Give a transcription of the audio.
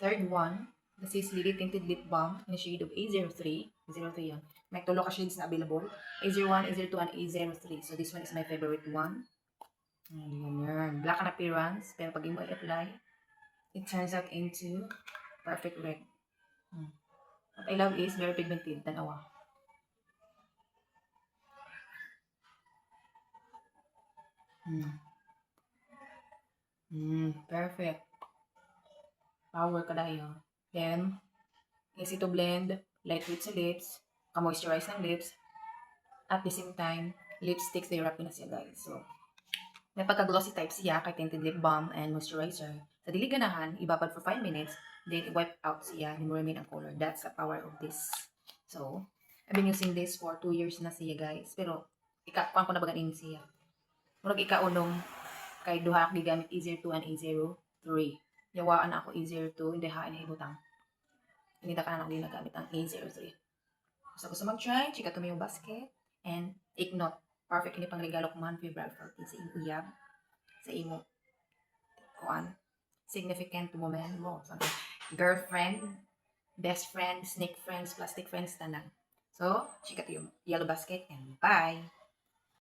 third one, this is Lily Tinted Lip Balm in the shade of A03. 03 yan. May tulo ka shades na available. A01, A02, and A03. So this one is my favorite one. Ayan. Black an appearance, pero pag mo i-apply, it turns out into perfect red. What I love is very pigmented. Tanawa. Perfect. Power kadayo. Then, easy to blend, lightweight sa lips, ka-moisturize ng lips, at the same time, lipstick therapy na siya guys. So, may pagka-glossy type siya kay tinted lip balm and moisturizer. Sa dili ganahan, ibabad for 5 minutes, then i-wipe out siya, then remain ang color. That's the power of this. So, I've been using this for 2 years na siya guys. Pero, kuhaan ko na baganin siya. Murag ikaunong kay duha ak gigamit A02 and A03. Yawaan ako A02, hindi hain na ibutang. Hindi na ka na ginagamit ang A03. So, gusto mag-try, chika to yung basket. And, take note, perfect ini pang regalo ko man February 14 sa imo uyab, sa imo kuan significant woman mo, girlfriend, best friend, snake friends, plastic friends, tanan. So, chika to yung yellow basket and bye!